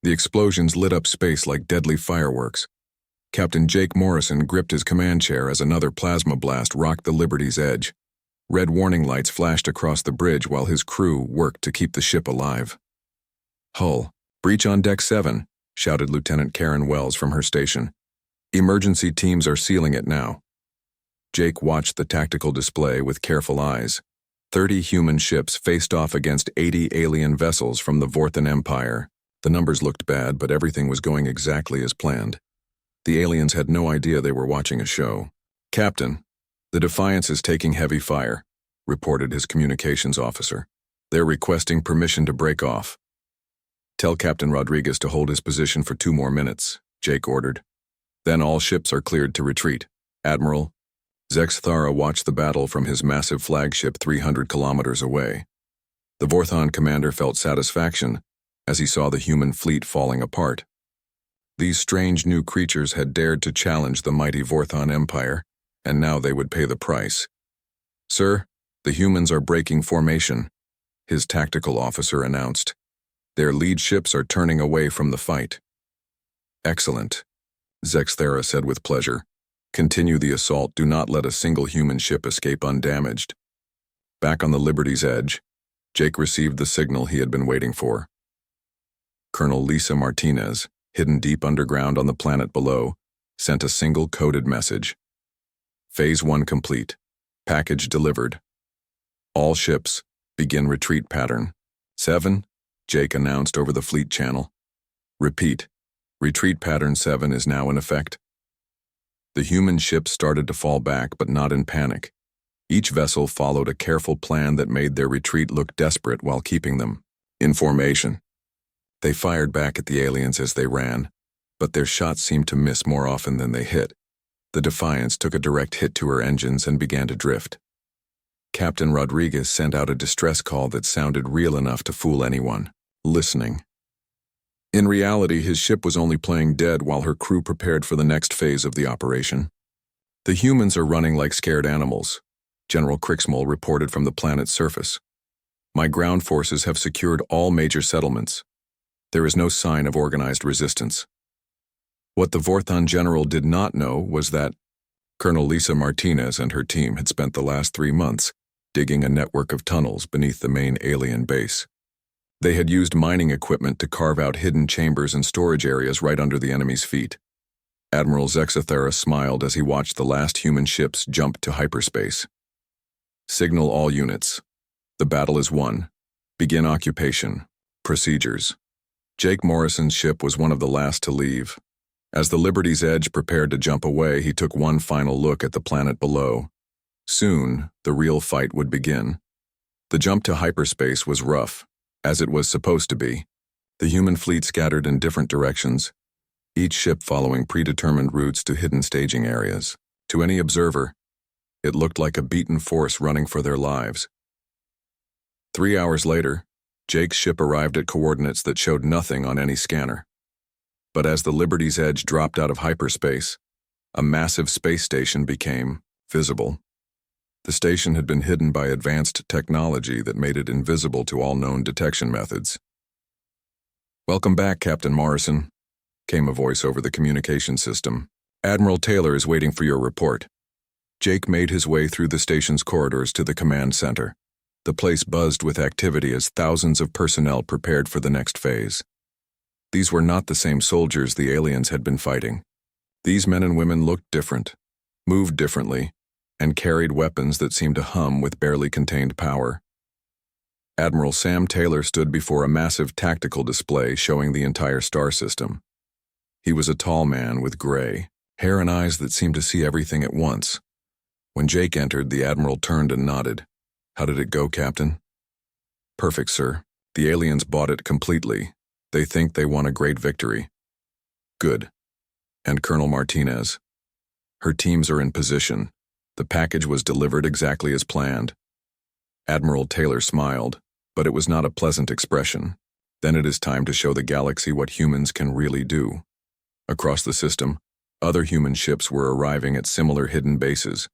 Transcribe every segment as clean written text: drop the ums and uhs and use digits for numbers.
The explosions lit up space like deadly fireworks. Captain Jake Morrison gripped his command chair as another plasma blast rocked the Liberty's edge. Red warning lights flashed across the bridge while his crew worked to keep the ship alive. "Hull, breach on Deck 7, shouted Lieutenant Karen Wells from her station. "Emergency teams are sealing it now." Jake watched the tactical display with careful eyes. 30 human ships faced off against 80 alien vessels from the Vorthan Empire. The numbers looked bad, but everything was going exactly as planned. The aliens had no idea they were watching a show. "Captain, the Defiance is taking heavy fire," reported his communications officer. "They're requesting permission to break off." "Tell Captain Rodriguez to hold his position for 2 more minutes," Jake ordered. "Then all ships are cleared to retreat. Admiral." Zex Thara watched the battle from his massive flagship 300 kilometers away. The Vorthon commander felt satisfaction as he saw the human fleet falling apart. These strange new creatures had dared to challenge the mighty Vorthon Empire, and now they would pay the price. "Sir, the humans are breaking formation," his tactical officer announced. "Their lead ships are turning away from the fight." "Excellent," Zex Thara said with pleasure. "Continue the assault. Do not let a single human ship escape undamaged." Back on the Liberty's edge, Jake received the signal he had been waiting for. Colonel Lisa Martinez, hidden deep underground on the planet below, sent a single coded message. "Phase 1 complete. Package delivered. All ships, begin retreat pattern. 7, Jake announced over the fleet channel. "Repeat. Retreat pattern 7 is now in effect." The human ships started to fall back, but not in panic. Each vessel followed a careful plan that made their retreat look desperate while keeping them in formation. They fired back at the aliens as they ran, but their shots seemed to miss more often than they hit. The Defiance took a direct hit to her engines and began to drift. Captain Rodriguez sent out a distress call that sounded real enough to fool anyone listening. In reality, his ship was only playing dead while her crew prepared for the next phase of the operation. "The humans are running like scared animals," General Crixmole reported from the planet's surface. "My ground forces have secured all major settlements. There is no sign of organized resistance." What the Vorthon general did not know was that Colonel Lisa Martinez and her team had spent the last 3 months digging a network of tunnels beneath the main alien base. They had used mining equipment to carve out hidden chambers and storage areas right under the enemy's feet. Admiral Zexathera smiled as he watched the last human ships jump to hyperspace. "Signal all units. The battle is won. Begin occupation. Procedures." Jake Morrison's ship was one of the last to leave. As the Liberty's edge prepared to jump away, he took one final look at the planet below. Soon, the real fight would begin. The jump to hyperspace was rough, as it was supposed to be. The human fleet scattered in different directions, each ship following predetermined routes to hidden staging areas. To any observer, it looked like a beaten force running for their lives. 3 hours later, Jake's ship arrived at coordinates that showed nothing on any scanner. But as the Liberty's edge dropped out of hyperspace, a massive space station became visible. The station had been hidden by advanced technology that made it invisible to all known detection methods. "Welcome back, Captain Morrison," came a voice over the communication system. "Admiral Taylor is waiting for your report." Jake made his way through the station's corridors to the command center. The place buzzed with activity as thousands of personnel prepared for the next phase. These were not the same soldiers the aliens had been fighting. These men and women looked different, moved differently, and carried weapons that seemed to hum with barely contained power. Admiral Sam Taylor stood before a massive tactical display showing the entire star system. He was a tall man with gray hair and eyes that seemed to see everything at once. When Jake entered, the Admiral turned and nodded. "How did it go, Captain?" "Perfect, sir. The aliens bought it completely. They think they won a great victory." "Good. And Colonel Martinez?" "Her teams are in position. The package was delivered exactly as planned." Admiral Taylor smiled, but it was not a pleasant expression. "Then it is time to show the galaxy what humans can really do." Across the system, other human ships were arriving at similar hidden bases.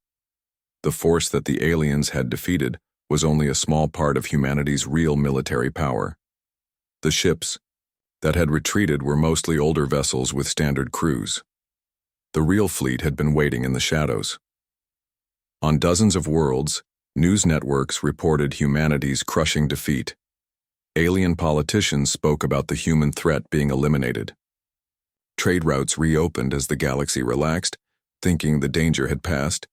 The force that the aliens had defeated was only a small part of humanity's real military power. The ships, that had retreated were mostly older vessels with standard crews. The real fleet had been waiting in the shadows. On dozens of worlds, news networks reported humanity's crushing defeat. Alien politicians spoke about the human threat being eliminated. Trade routes reopened as the galaxy relaxed, thinking the danger had passed.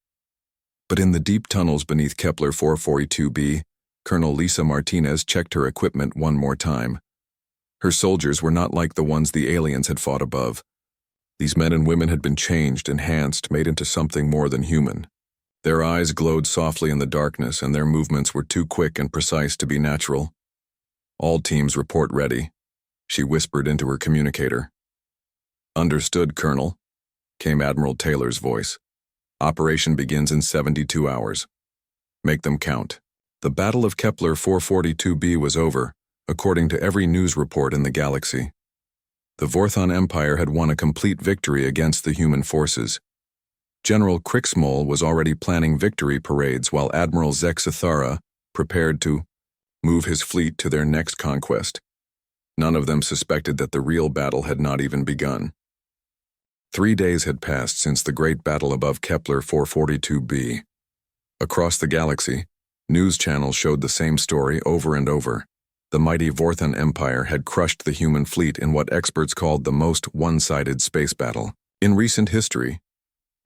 But in the deep tunnels beneath Kepler 442b, Colonel Lisa Martinez checked her equipment one more time. Her soldiers were not like the ones the aliens had fought above. These men and women had been changed, enhanced, made into something more than human. Their eyes glowed softly in the darkness, and their movements were too quick and precise to be natural. "All teams report ready," she whispered into her communicator. "Understood, Colonel," came Admiral Taylor's voice. "Operation begins in 72 hours. Make them count." The Battle of Kepler 442b was over, according to every news report in the galaxy. The Vorthon Empire had won a complete victory against the human forces. General Krixmol was already planning victory parades while Admiral Zexithara prepared to move his fleet to their next conquest. None of them suspected that the real battle had not even begun. 3 days had passed since the great battle above Kepler 442b. Across the galaxy, news channels showed the same story over and over. The mighty Vorthon Empire had crushed the human fleet in what experts called the most one-sided space battle in recent history.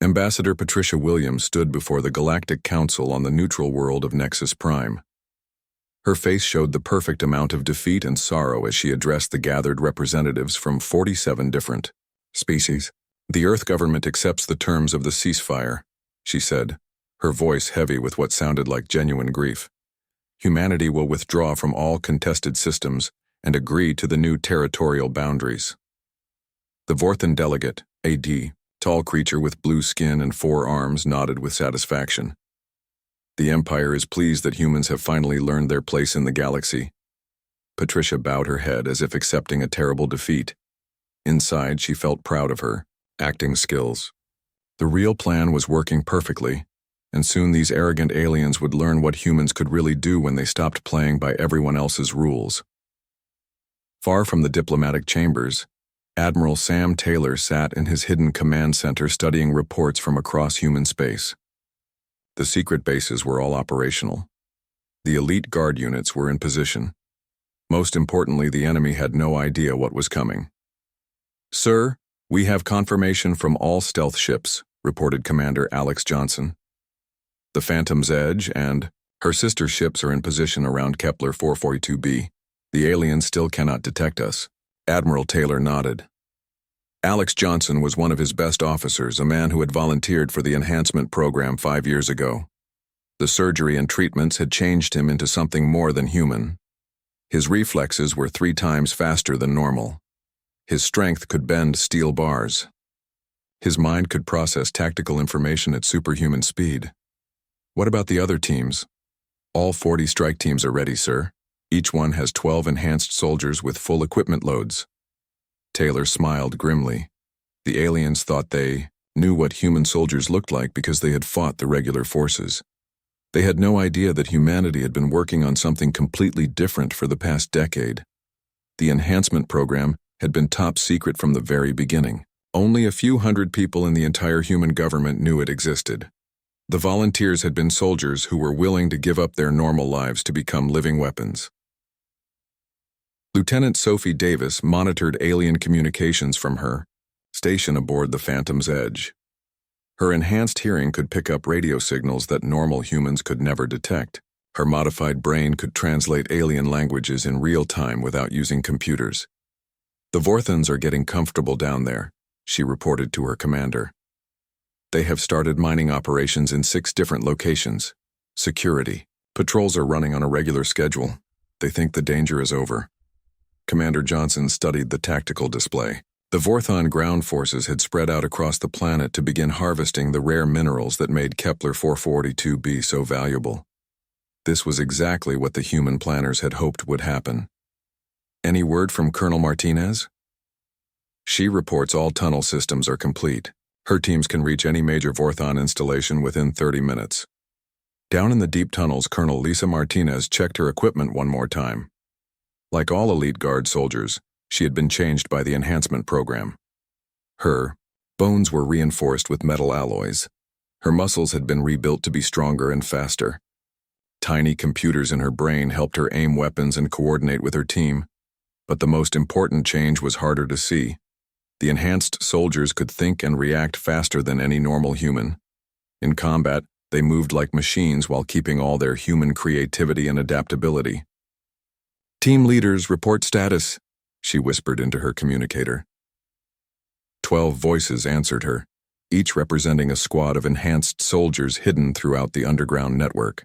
Ambassador Patricia Williams stood before the Galactic Council on the neutral world of Nexus Prime. Her face showed the perfect amount of defeat and sorrow as she addressed the gathered representatives from 47 different species. "The Earth government accepts the terms of the ceasefire," she said, her voice heavy with what sounded like genuine grief. "Humanity will withdraw from all contested systems and agree to the new territorial boundaries." The Vorthon delegate, AD, tall creature with blue skin and 4 arms, nodded with satisfaction. "The Empire is pleased that humans have finally learned their place in the galaxy." Patricia bowed her head as if accepting a terrible defeat. Inside, she felt proud of her acting skills. The real plan was working perfectly, and soon these arrogant aliens would learn what humans could really do when they stopped playing by everyone else's rules. Far from the diplomatic chambers, Admiral Sam Taylor sat in his hidden command center studying reports from across human space. The secret bases were all operational. The elite guard units were in position. Most importantly, the enemy had no idea what was coming. "Sir, we have confirmation from all stealth ships," reported Commander Alex Johnson. "The Phantom's Edge and her sister ships are in position around Kepler 442b. The aliens still cannot detect us." Admiral Taylor nodded. Alex Johnson was one of his best officers, a man who had volunteered for the enhancement program 5 years ago. The surgery and treatments had changed him into something more than human. His reflexes were 3 times faster than normal. His strength could bend steel bars. His mind could process tactical information at superhuman speed. "What about the other teams?" "All 40 strike teams are ready, sir. Each one has 12 enhanced soldiers with full equipment loads." Taylor smiled grimly. The aliens thought they knew what human soldiers looked like because they had fought the regular forces. They had no idea that humanity had been working on something completely different for the past decade. The enhancement program had been top secret from the very beginning. Only a few hundred people in the entire human government knew it existed. The volunteers had been soldiers who were willing to give up their normal lives to become living weapons. Lieutenant Sophie Davis monitored alien communications from her station aboard the Phantom's Edge. Her enhanced hearing could pick up radio signals that normal humans could never detect. Her modified brain could translate alien languages in real time without using computers. "The Vorthons are getting comfortable down there," she reported to her commander. "They have started mining operations in 6 different locations. Security. Patrols are running on a regular schedule. They think the danger is over." Commander Johnson studied the tactical display. The Vorthon ground forces had spread out across the planet to begin harvesting the rare minerals that made Kepler 442b so valuable. This was exactly what the human planners had hoped would happen. "Any word from Colonel Martinez?" "She reports all tunnel systems are complete. Her teams can reach any major Vorthon installation within 30 minutes. Down in the deep tunnels, Colonel Lisa Martinez checked her equipment one more time. Like all elite guard soldiers, She had been changed by the enhancement program. Her bones were reinforced with metal alloys. Her muscles had been rebuilt to be stronger and faster. Tiny computers in her brain helped her aim weapons and coordinate with her team. But the most important change was harder to see. The enhanced soldiers could think and react faster than any normal human. In combat, they moved like machines while keeping all their human creativity and adaptability. "Team leaders, report status," she whispered into her communicator. 12 voices answered her, each representing a squad of enhanced soldiers hidden throughout the underground network.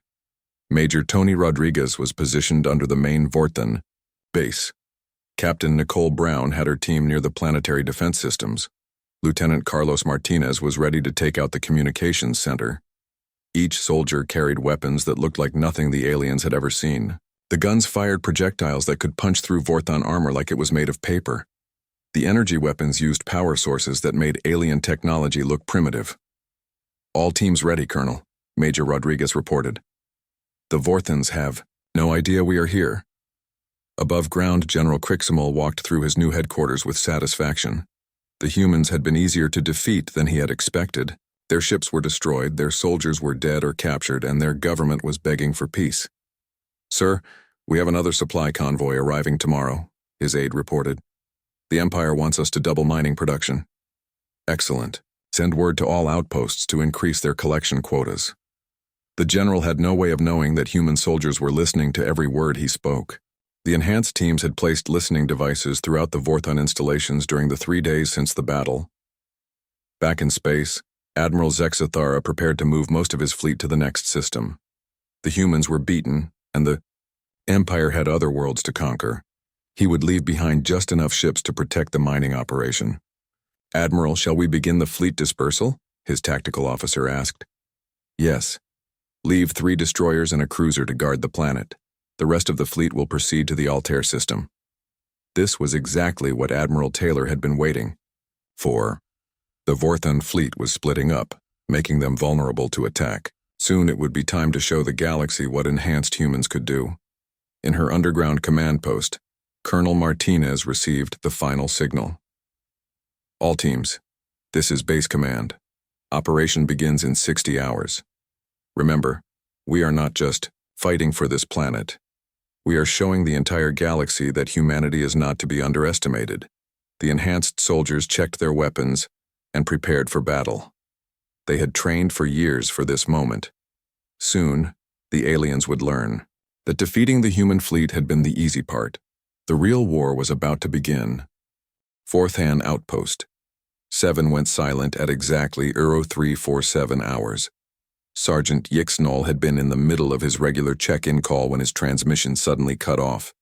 Major Tony Rodriguez was positioned under the main Vorthan base. Captain Nicole Brown had her team near the planetary defense systems. Lieutenant Carlos Martinez was ready to take out the communications center. Each soldier carried weapons that looked like nothing the aliens had ever seen. The guns fired projectiles that could punch through Vorthan armor like it was made of paper. The energy weapons used power sources that made alien technology look primitive. "All teams ready, Colonel," Major Rodriguez reported. "The Vorthans have no idea we are here." Above ground, General Criximol walked through his new headquarters with satisfaction. The humans had been easier to defeat than he had expected. Their ships were destroyed, their soldiers were dead or captured, and their government was begging for peace. "Sir, we have another supply convoy arriving tomorrow," his aide reported. "The Empire wants us to double mining production." "Excellent. Send word to all outposts to increase their collection quotas." The general had no way of knowing that human soldiers were listening to every word he spoke. The enhanced teams had placed listening devices throughout the Vorthan installations during the 3 days since the battle. Back in space, Admiral Zexathara prepared to move most of his fleet to the next system. The humans were beaten, and the Empire had other worlds to conquer. He would leave behind just enough ships to protect the mining operation. "Admiral, shall we begin the fleet dispersal?" his tactical officer asked. "Yes. Leave 3 destroyers and a cruiser to guard the planet. The rest of the fleet will proceed to the Altair system." This was exactly what Admiral Taylor had been waiting for. The Vorthan fleet was splitting up, making them vulnerable to attack. Soon it would be time to show the galaxy what enhanced humans could do. In her underground command post, Colonel Martinez received the final signal. "All teams, this is base command. Operation begins in 60 hours. Remember, we are not just fighting for this planet. We are showing the entire galaxy that humanity is not to be underestimated." The enhanced soldiers checked their weapons and prepared for battle. They had trained for years for this moment. Soon, the aliens would learn that defeating the human fleet had been the easy part. The real war was about to begin. Fourth Han Outpost. 7 went silent at exactly 0347 hours. Sergeant Yixnall had been in the middle of his regular check-in call when his transmission suddenly cut off.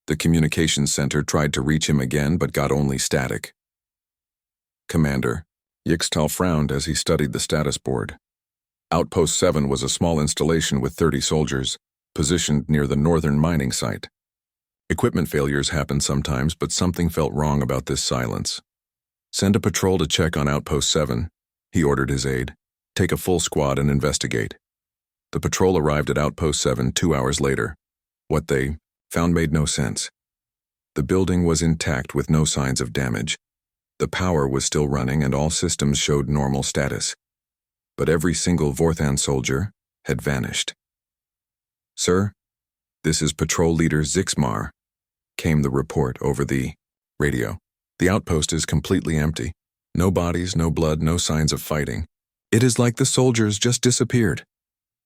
The communications center tried to reach him again but got only static. "Commander," Yixtal frowned as he studied the status board. Outpost 7 was a small installation with 30 soldiers, positioned near the northern mining site. Equipment failures happened sometimes, but something felt wrong about this silence. "Send a patrol to check on Outpost 7, he ordered his aide. "Take a full squad and investigate." The patrol arrived at Outpost 7 2 hours later. What they found made no sense. The building was intact with no signs of damage. The power was still running and all systems showed normal status. But every single Vorthan soldier had vanished. "Sir, this is Patrol Leader Zixmar," came the report over the radio. "The outpost is completely empty. No bodies, no blood, no signs of fighting. It is like the soldiers just disappeared."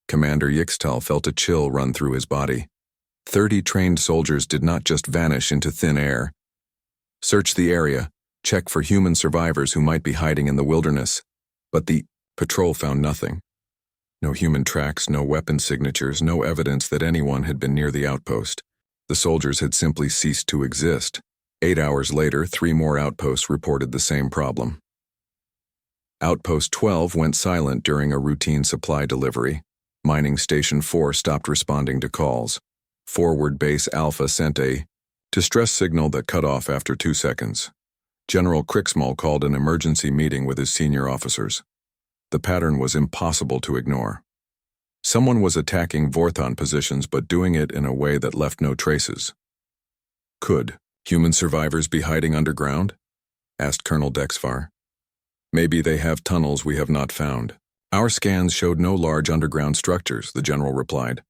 Commander Yixtal felt a chill run through his body. 30 trained soldiers did not just vanish into thin air. "Search the area, check for human survivors who might be hiding in the wilderness." But the patrol found nothing. No human tracks, no weapon signatures, no evidence that anyone had been near the outpost. The soldiers had simply ceased to exist. 8 hours later, 3 more outposts reported the same problem. Outpost 12 went silent during a routine supply delivery. Mining Station 4 stopped responding to calls. Forward Base Alpha sent a distress signal that cut off after 2 seconds. General Crixmol called an emergency meeting with his senior officers. The pattern was impossible to ignore. Someone was attacking Vorthan positions but doing it in a way that left no traces. Could Human survivors be hiding underground? Asked Colonel Dexfar. Maybe they have tunnels we have not found. Our scans showed no large underground structures, the general replied.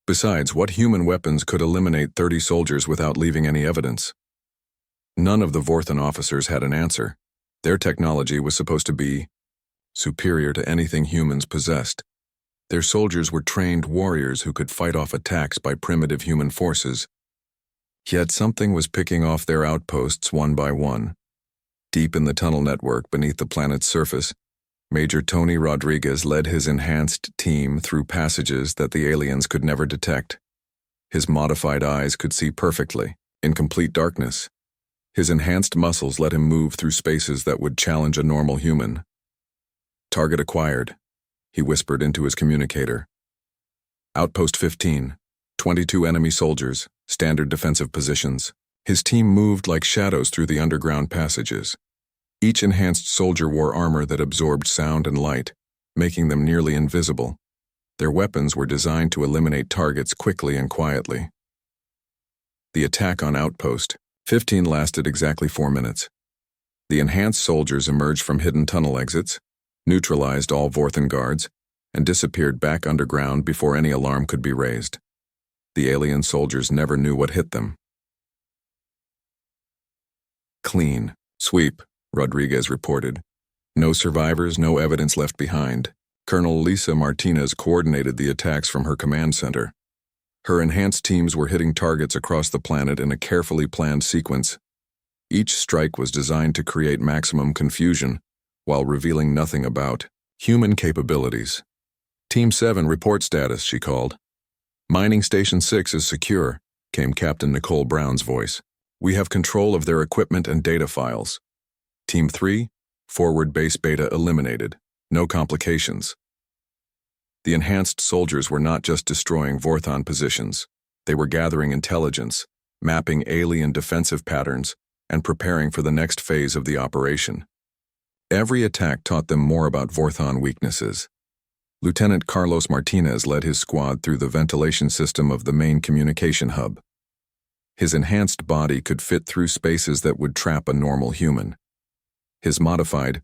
Besides, what human weapons could eliminate 30 soldiers without leaving any evidence? None of the Vorthan officers had an answer. Their technology was supposed to be superior to anything humans possessed. Their soldiers were trained warriors who could fight off attacks by primitive human forces. Yet something was picking off their outposts one by one. Deep in the tunnel network beneath the planet's surface, Major Tony Rodriguez led his enhanced team through passages that the aliens could never detect. His modified eyes could see perfectly, in complete darkness. His enhanced muscles let him move through spaces that would challenge a normal human. Target acquired, he whispered into his communicator. Outpost 15, 22 enemy soldiers, standard defensive positions. His team moved like shadows through the underground passages. Each enhanced soldier wore armor that absorbed sound and light, making them nearly invisible. Their weapons were designed to eliminate targets quickly and quietly. The attack on Outpost 15 lasted exactly 4 minutes. The enhanced soldiers emerged from hidden tunnel exits, neutralized all Vorthan guards, and disappeared back underground before any alarm could be raised. The alien soldiers never knew what hit them. Clean sweep, Rodriguez reported. No survivors, no evidence left behind. Colonel Lisa Martinez coordinated the attacks from her command center. Her enhanced teams were hitting targets across the planet in a carefully planned sequence. Each strike was designed to create maximum confusion, while revealing nothing about human capabilities. Team 7, report status, she called. Mining Station 6 is secure, came Captain Nicole Brown's voice. We have control of their equipment and data files. Team 3, forward base beta eliminated. No complications. The enhanced soldiers were not just destroying Vorthan positions. They were gathering intelligence, mapping alien defensive patterns, and preparing for the next phase of the operation. Every attack taught them more about Vorthan weaknesses. Lieutenant Carlos Martinez led his squad through the ventilation system of the main communication hub. His enhanced body could fit through spaces that would trap a normal human. His modified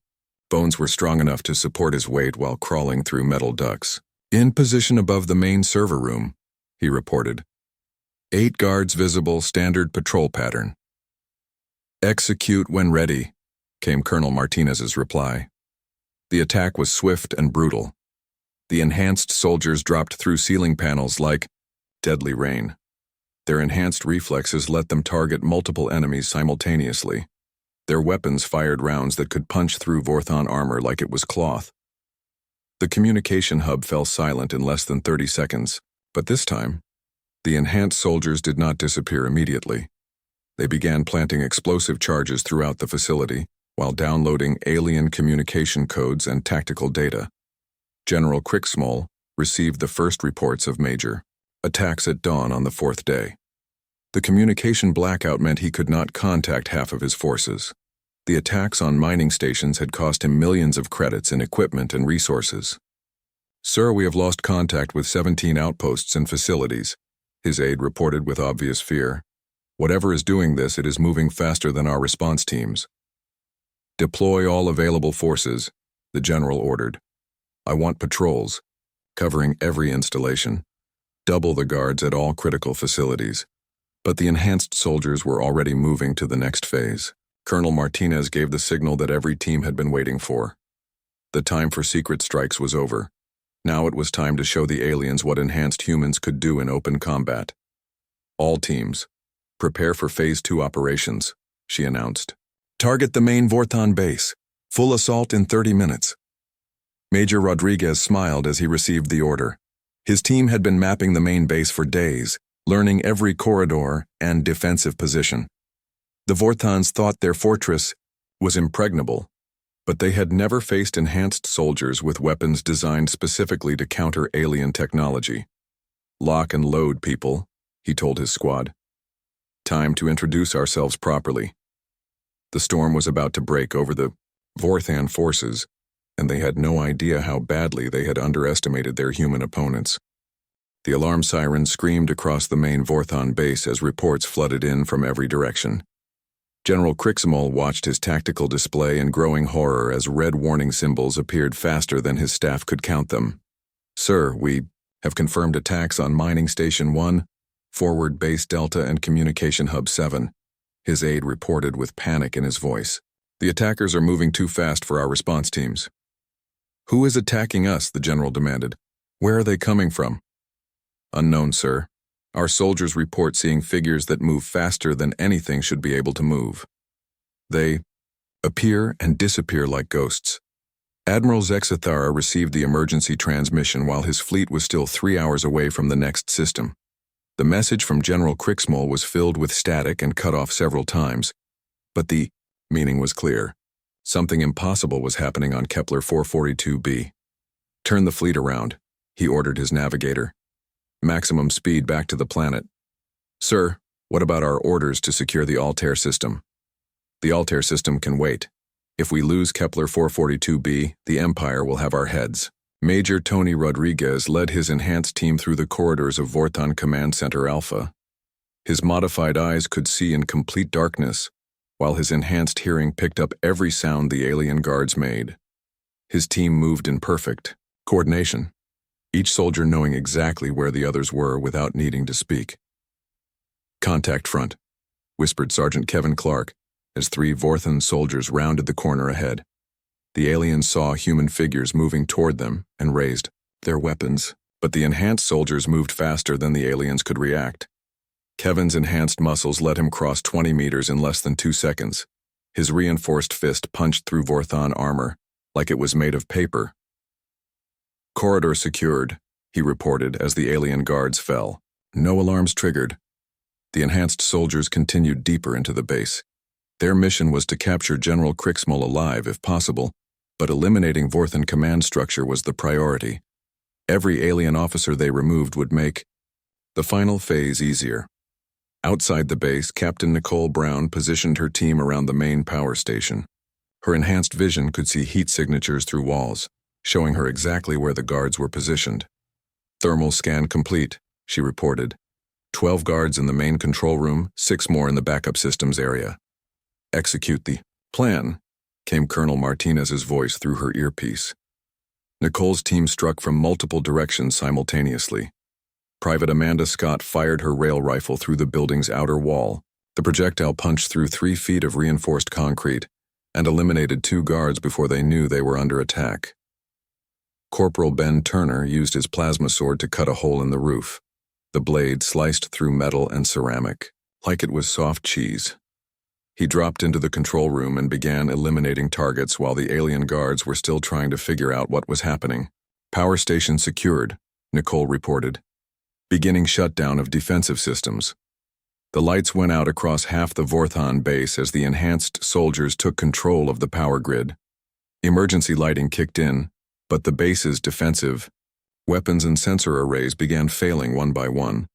bones were strong enough to support his weight while crawling through metal ducts. In position above the main server room, he reported. 8 guards visible, standard patrol pattern. Execute when ready, came Colonel Martinez's reply. The attack was swift and brutal. The enhanced soldiers dropped through ceiling panels like deadly rain. Their enhanced reflexes let them target multiple enemies simultaneously. Their weapons fired rounds that could punch through Vorthan armor like it was cloth. The communication hub fell silent in less than 30 seconds, but this time, the enhanced soldiers did not disappear immediately. They began planting explosive charges throughout the facility while downloading alien communication codes and tactical data. General Kricksmol received the first reports of major attacks at dawn on the 4th day. The communication blackout meant he could not contact half of his forces. The attacks on mining stations had cost him millions of credits in equipment and resources. Sir, we have lost contact with 17 outposts and facilities, his aide reported with obvious fear. Whatever is doing this, it is moving faster than our response teams. Deploy all available forces, the general ordered. I want patrols, covering every installation. Double the guards at all critical facilities. But the enhanced soldiers were already moving to the next phase. Colonel Martinez gave the signal that every team had been waiting for. The time for secret strikes was over. Now it was time to show the aliens what enhanced humans could do in open combat. All teams, prepare for Phase 2 operations, she announced. Target the main Vorthan base. Full assault in 30 minutes. Major Rodriguez smiled as he received the order. His team had been mapping the main base for days, learning every corridor and defensive position. The Vorthans thought their fortress was impregnable, but they had never faced enhanced soldiers with weapons designed specifically to counter alien technology. Lock and load, people, he told his squad. Time to introduce ourselves properly. The storm was about to break over the Vorthan forces, and they had no idea how badly they had underestimated their human opponents. The alarm siren screamed across the main Vorthan base as reports flooded in from every direction. General Crixmole watched his tactical display in growing horror as red warning symbols appeared faster than his staff could count them. "Sir, we have confirmed attacks on Mining Station 1, Forward Base Delta and Communication Hub 7, his aide reported with panic in his voice. "The attackers are moving too fast for our response teams." "Who is attacking us?" the general demanded. "Where are they coming from?" "Unknown, sir. Our soldiers report seeing figures that move faster than anything should be able to move. They appear and disappear like ghosts." Admiral Zexathara received the emergency transmission while his fleet was still 3 hours away from the next system. The message from General Crixmole was filled with static and cut off several times, but the meaning was clear. Something impossible was happening on Kepler 442b. "Turn the fleet around," he ordered his navigator. "Maximum speed back to the planet." "Sir, what about our orders to secure the Altair system?" "The Altair system can wait. If we lose Kepler 442b, the Empire will have our heads." Major Tony Rodriguez led his enhanced team through the corridors of Vorthon Command Center Alpha. His modified eyes could see in complete darkness, while his enhanced hearing picked up every sound the alien guards made. His team moved in perfect coordination, each soldier knowing exactly where the others were without needing to speak. "Contact front," whispered Sergeant Kevin Clark as 3 Vorthon soldiers rounded the corner ahead. The aliens saw human figures moving toward them and raised their weapons, but the enhanced soldiers moved faster than the aliens could react. Kevin's enhanced muscles let him cross 20 meters in less than 2 seconds. His reinforced fist punched through Vorthon armor like it was made of paper. "Corridor secured," he reported as the alien guards fell. No alarms triggered. The enhanced soldiers continued deeper into the base. Their mission was to capture General Crixmole alive if possible, but eliminating Vorthon command structure was the priority. Every alien officer they removed would make the final phase easier. Outside the base, Captain Nicole Brown positioned her team around the main power station. Her enhanced vision could see heat signatures through walls, showing her exactly where the guards were positioned. "Thermal scan complete," she reported. 12 guards in the main control room, 6 more in the backup systems area. "Execute the plan," came Colonel Martinez's voice through her earpiece. Nicole's team struck from multiple directions simultaneously. Private Amanda Scott fired her rail rifle through the building's outer wall. The projectile punched through 3 feet of reinforced concrete and eliminated 2 guards before they knew they were under attack. Corporal Ben Turner used his plasma sword to cut a hole in the roof. The blade sliced through metal and ceramic, like it was soft cheese. He dropped into the control room and began eliminating targets while the alien guards were still trying to figure out what was happening. "Power station secured," Nicole reported. "Beginning shutdown of defensive systems." The lights went out across half the Vorthon base as the enhanced soldiers took control of the power grid. Emergency lighting kicked in, but the base's defensive weapons and sensor arrays began failing one by one.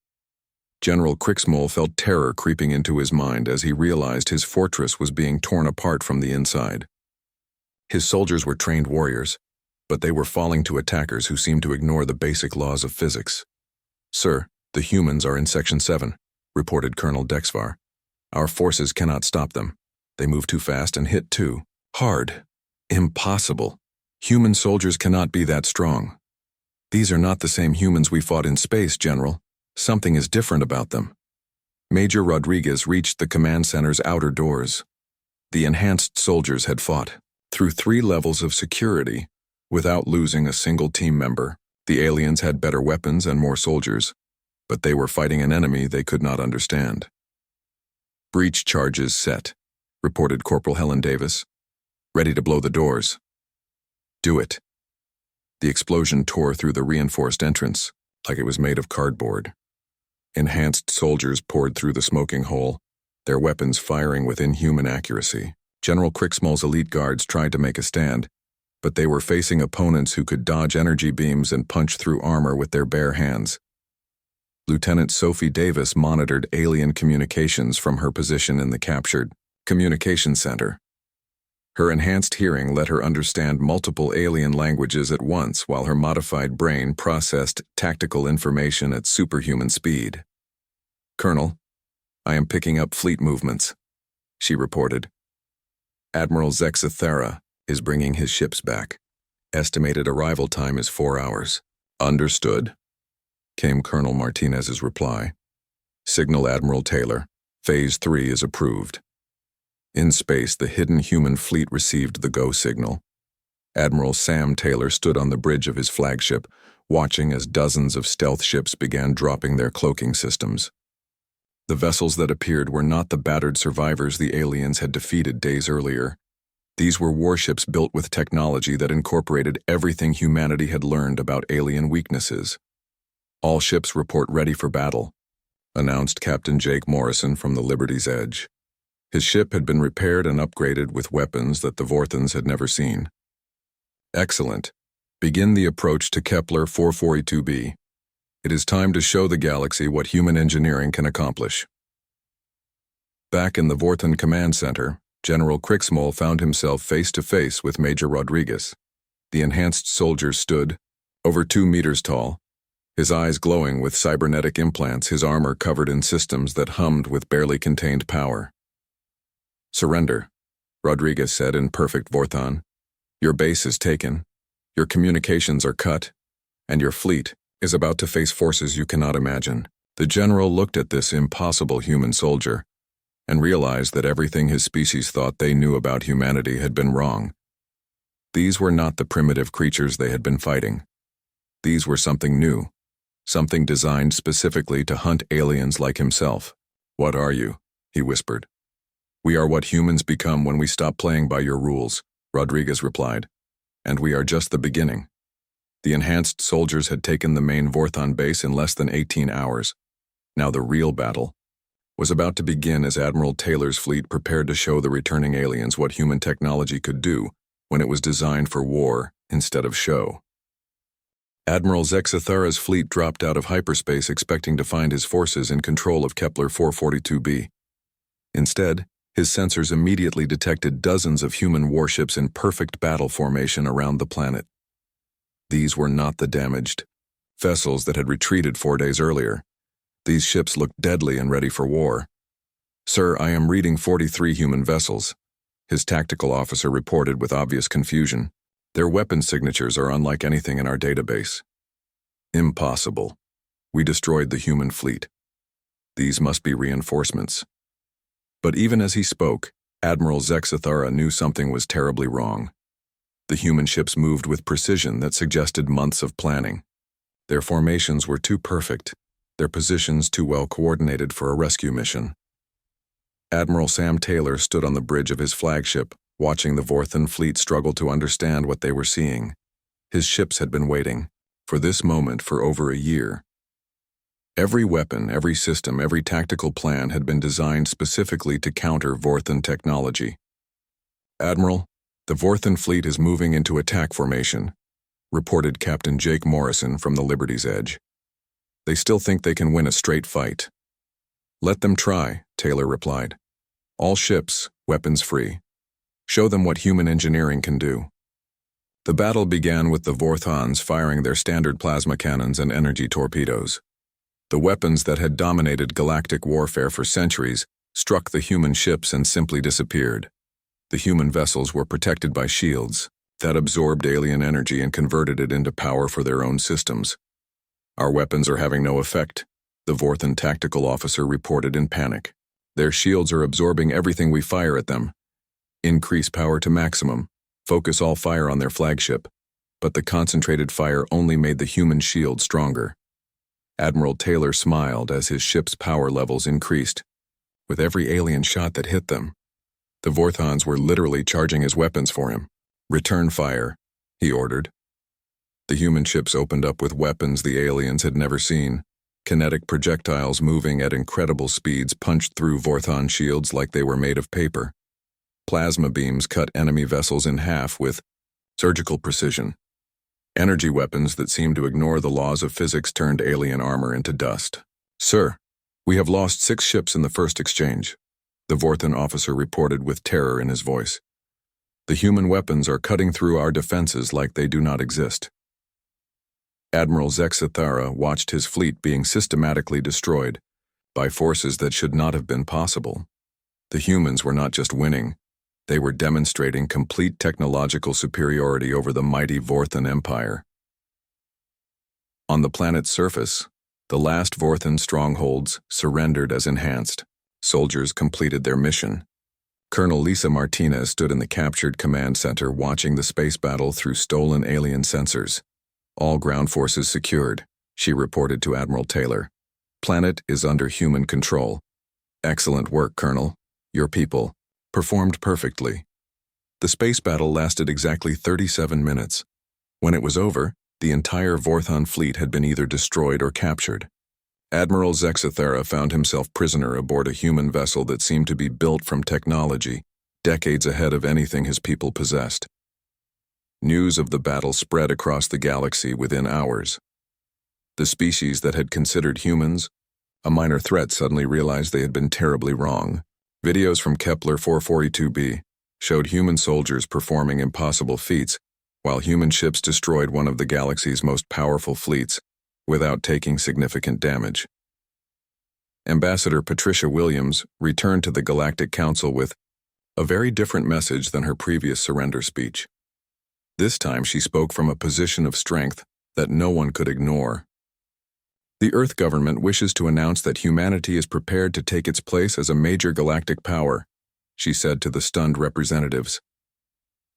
General Crixmole felt terror creeping into his mind as he realized his fortress was being torn apart from the inside. His soldiers were trained warriors, but they were falling to attackers who seemed to ignore the basic laws of physics. "Sir, the humans are in Section 7, reported Colonel Dexvar. "Our forces cannot stop them. They move too fast and hit too hard. Impossible. Human soldiers cannot be that strong." "These are not the same humans we fought in space, General. Something is different about them." Major Rodriguez reached the command center's outer doors. The enhanced soldiers had fought through 3 levels of security without losing a single team member. The aliens had better weapons and more soldiers, but they were fighting an enemy they could not understand. "Breach charges set," reported Corporal Helen Davis. "Ready to blow the doors." "Do it." The explosion tore through the reinforced entrance like it was made of cardboard. Enhanced soldiers poured through the smoking hole, their weapons firing with inhuman accuracy. General Crixmole's elite guards tried to make a stand, but they were facing opponents who could dodge energy beams and punch through armor with their bare hands. Lieutenant Sophie Davis monitored alien communications from her position in the captured communication center. Her enhanced hearing let her understand multiple alien languages at once while her modified brain processed tactical information at superhuman speed. "Colonel, I am picking up fleet movements." she reported. Admiral Zexathera is bringing his ships back. Estimated arrival time is 4 hours. Understood, came Colonel Martinez's reply. Signal Admiral Taylor. Phase 3 is approved. In space, the hidden human fleet received the go signal. Admiral Sam Taylor stood on the bridge of his flagship, watching as dozens of stealth ships began dropping their cloaking systems. The vessels that appeared were not the battered survivors the aliens had defeated days earlier. These were warships built with technology that incorporated everything humanity had learned about alien weaknesses. All ships report ready for battle, announced Captain Jake Morrison from the Liberty's Edge. His ship had been repaired and upgraded with weapons that the Vorthans had never seen. Excellent. Begin the approach to Kepler 442b. It is time to show the galaxy what human engineering can accomplish. Back in the Vorthan Command Center, General Crixmole found himself face to face with Major Rodriguez. The enhanced soldier stood, over 2 meters tall, his eyes glowing with cybernetic implants, his armor covered in systems that hummed with barely contained power. Surrender, Rodriguez said in perfect Vorthon. Your base is taken, your communications are cut, and your fleet is about to face forces you cannot imagine. The general looked at this impossible human soldier and realized that everything his species thought they knew about humanity had been wrong. These were not the primitive creatures they had been fighting. These were something new, something designed specifically to hunt aliens like himself. What are you? He whispered. We are what humans become when we stop playing by your rules, Rodriguez replied. And we are just the beginning. The enhanced soldiers had taken the main Vorthon base in less than 18 hours. Now the real battle was about to begin as Admiral Taylor's fleet prepared to show the returning aliens what human technology could do when it was designed for war instead of show. Admiral Zexathera's fleet dropped out of hyperspace expecting to find his forces in control of Kepler 442b. Instead, his sensors immediately detected dozens of human warships in perfect battle formation around the planet. These were not the damaged vessels that had retreated 4 days earlier. These ships looked deadly and ready for war. Sir, I am reading 43 human vessels, his tactical officer reported with obvious confusion. Their weapon signatures are unlike anything in our database. Impossible. We destroyed the human fleet. These must be reinforcements. But even as he spoke, Admiral Zexathera knew something was terribly wrong. The human ships moved with precision that suggested months of planning. Their formations were too perfect, their positions too well coordinated for a rescue mission. Admiral Sam Taylor stood on the bridge of his flagship, watching the Vorthan fleet struggle to understand what they were seeing. His ships had been waiting for this moment for over a year. Every weapon, every system, every tactical plan had been designed specifically to counter Vorthan technology. Admiral, the Vorthan fleet is moving into attack formation, reported Captain Jake Morrison from the Liberty's Edge. They still think they can win a straight fight. Let them try, Taylor replied. All ships, weapons free. Show them what human engineering can do. The battle began with the Vorthans firing their standard plasma cannons and energy torpedoes. The weapons that had dominated galactic warfare for centuries struck the human ships and simply disappeared. The human vessels were protected by shields that absorbed alien energy and converted it into power for their own systems. Our weapons are having no effect, the Vorthan tactical officer reported in panic. Their shields are absorbing everything we fire at them. Increase power to maximum. Focus all fire on their flagship. But the concentrated fire only made the human shield stronger. Admiral Taylor smiled as his ship's power levels increased. With every alien shot that hit them, the Vorthans were literally charging his weapons for him. Return fire, he ordered. The human ships opened up with weapons the aliens had never seen. Kinetic projectiles moving at incredible speeds punched through Vorthan shields like they were made of paper. Plasma beams cut enemy vessels in half with surgical precision. Energy weapons that seemed to ignore the laws of physics turned alien armor into dust. Sir, we have lost 6 ships in the first exchange, the Vorthan officer reported with terror in his voice. The human weapons are cutting through our defenses like they do not exist. Admiral Zexathera watched his fleet being systematically destroyed by forces that should not have been possible. The humans were not just winning, they were demonstrating complete technological superiority over the mighty Vorthan Empire. On the planet's surface, the last Vorthan strongholds surrendered as enhanced. Soldiers completed their mission. Colonel Lisa Martinez stood in the captured command center watching the space battle through stolen alien sensors. All ground forces secured, she reported to Admiral Taylor. Planet is under human control. Excellent work, Colonel. Your people performed perfectly. The space battle lasted exactly 37 minutes. When it was over, the entire Vorthan fleet had been either destroyed or captured. Admiral Zexathera found himself prisoner aboard a human vessel that seemed to be built from technology, decades ahead of anything his people possessed. News of the battle spread across the galaxy within hours. The species that had considered humans a minor threat suddenly realized they had been terribly wrong. Videos from Kepler 442b showed human soldiers performing impossible feats, while human ships destroyed one of the galaxy's most powerful fleets without taking significant damage. Ambassador Patricia Williams returned to the Galactic Council with a very different message than her previous surrender speech. This time she spoke from a position of strength that no one could ignore. The Earth government wishes to announce that humanity is prepared to take its place as a major galactic power, she said to the stunned representatives.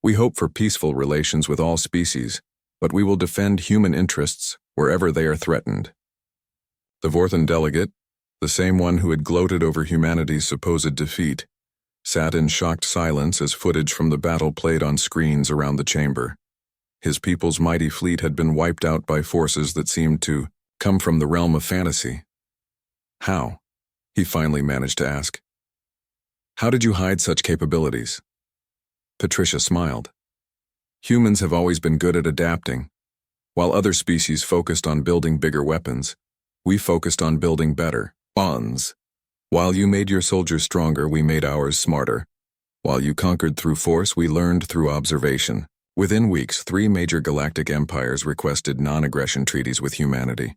We hope for peaceful relations with all species, but we will defend human interests wherever they are threatened. The Vorthan delegate, the same one who had gloated over humanity's supposed defeat, sat in shocked silence as footage from the battle played on screens around the chamber. His people's mighty fleet had been wiped out by forces that seemed to come from the realm of fantasy. How? He finally managed to ask. How did you hide such capabilities? Patricia smiled. Humans have always been good at adapting. While other species focused on building bigger weapons, we focused on building better bonds. While you made your soldiers stronger, we made ours smarter. While you conquered through force, we learned through observation. Within weeks, 3 major galactic empires requested non-aggression treaties with humanity.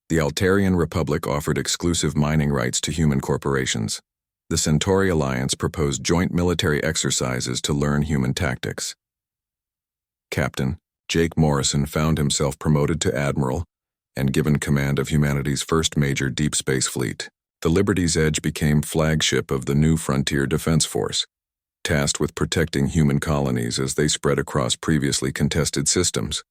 The Altarian Republic offered exclusive mining rights to human corporations. The Centauri Alliance proposed joint military exercises to learn human tactics. Captain Jake Morrison found himself promoted to admiral and given command of humanity's first major deep space fleet. The Liberty's Edge became flagship of the new Frontier Defense Force, tasked with protecting human colonies as they spread across previously contested systems.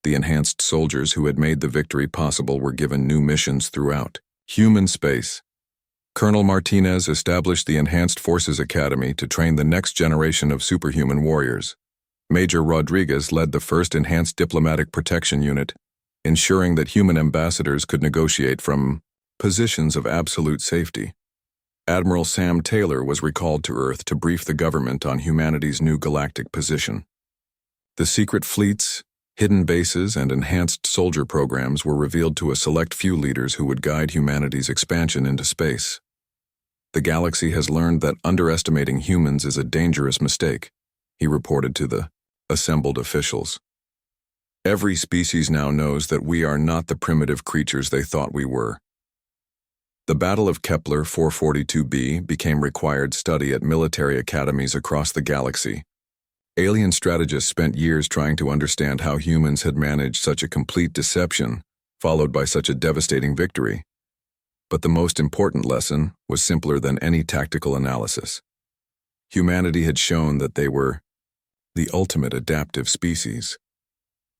The enhanced soldiers who had made the victory possible were given new missions throughout human space. Colonel Martinez established the Enhanced Forces Academy to train the next generation of superhuman warriors. Major Rodriguez led the first Enhanced Diplomatic Protection Unit, ensuring that human ambassadors could negotiate from positions of absolute safety. Admiral Sam Taylor was recalled to Earth to brief the government on humanity's new galactic position. The secret fleets, hidden bases, and enhanced soldier programs were revealed to a select few leaders who would guide humanity's expansion into space. The galaxy has learned that underestimating humans is a dangerous mistake, he reported to the assembled officials. Every species now knows that we are not the primitive creatures they thought we were. The Battle of Kepler 442b became required study at military academies across the galaxy. Alien strategists spent years trying to understand how humans had managed such a complete deception, followed by such a devastating victory. But the most important lesson was simpler than any tactical analysis. Humanity had shown that they were the ultimate adaptive species.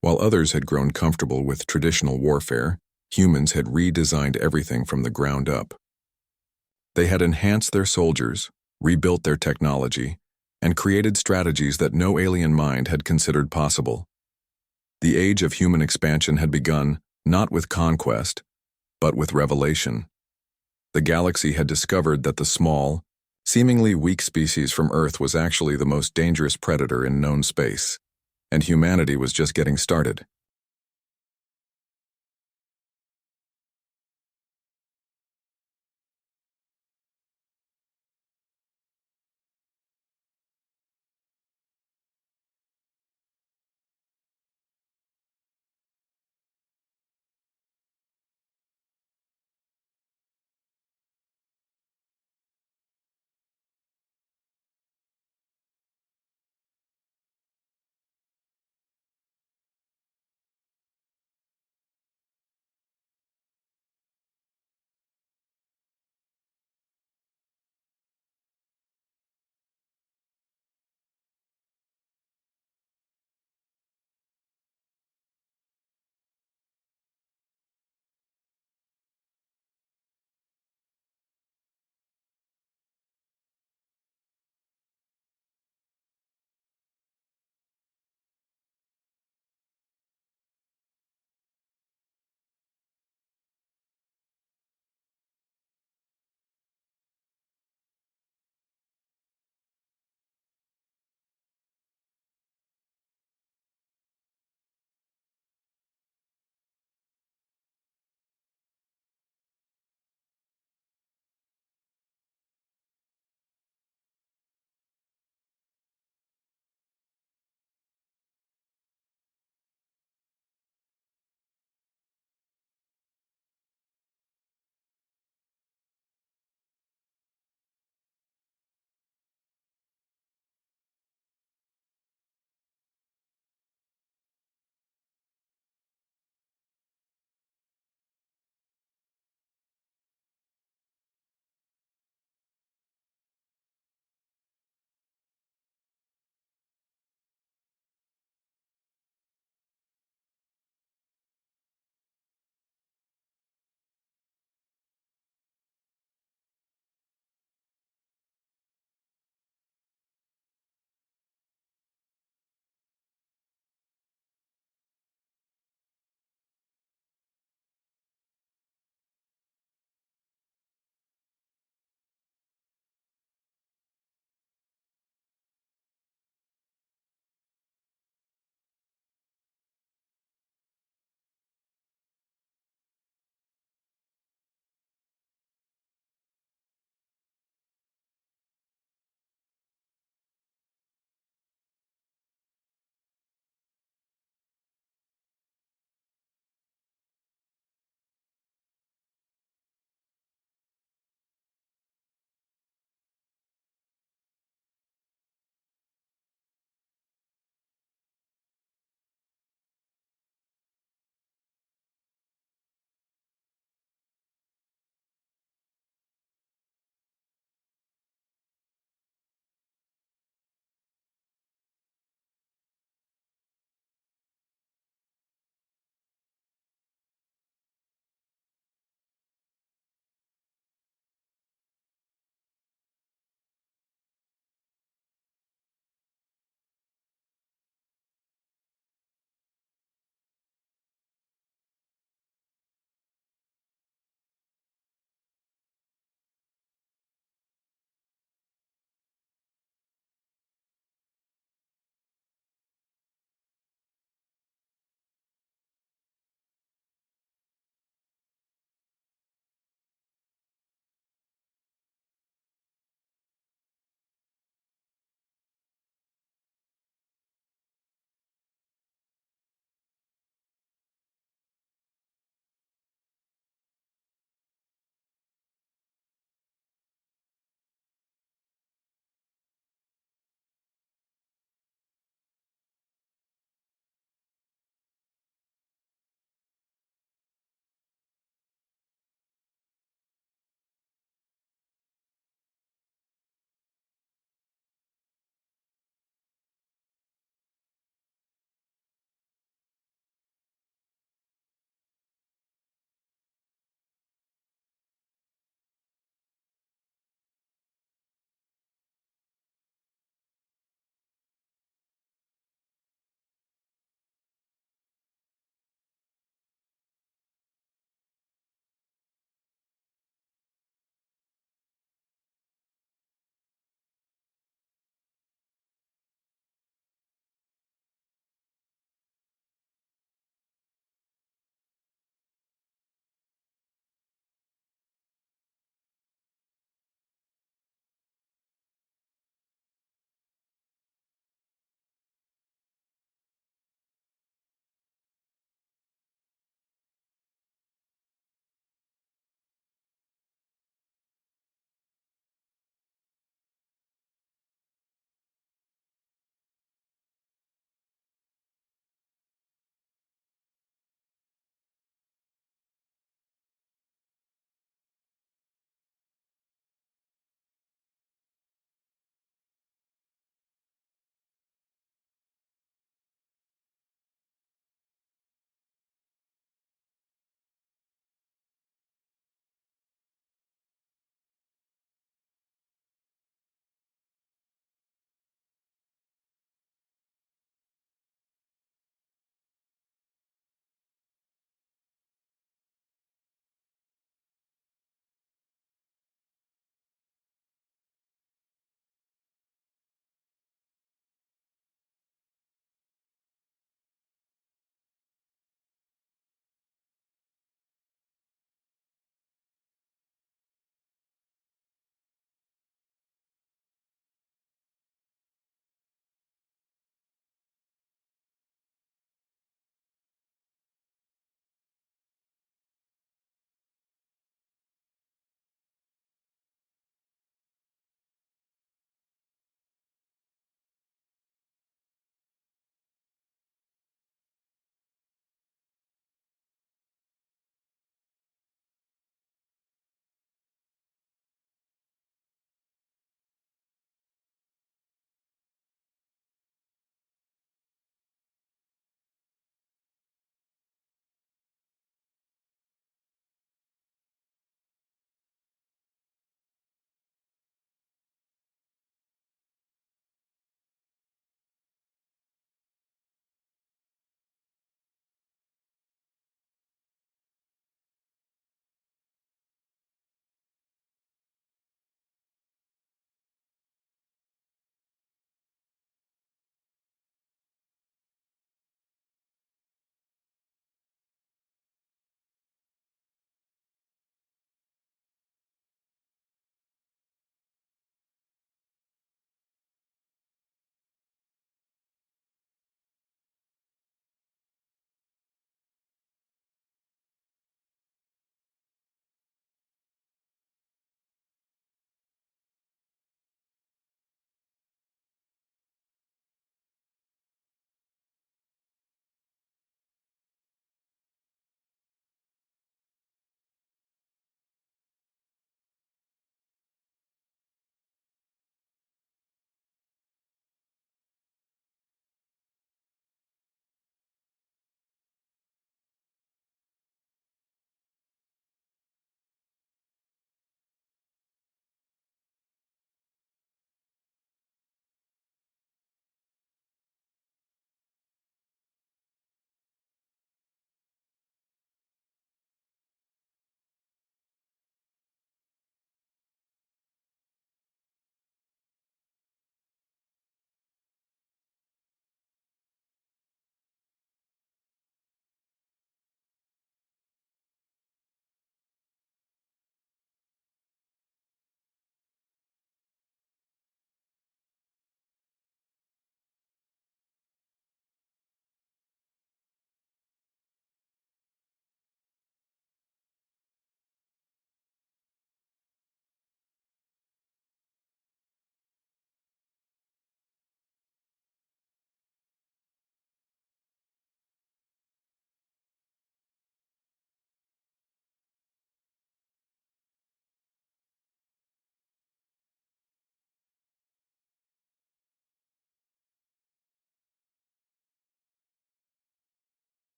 While others had grown comfortable with traditional warfare, humans had redesigned everything from the ground up. They had enhanced their soldiers, rebuilt their technology, and created strategies that no alien mind had considered possible. The age of human expansion had begun not with conquest, but with revelation. The galaxy had discovered that the small, seemingly weak species from Earth was actually the most dangerous predator in known space, and humanity was just getting started.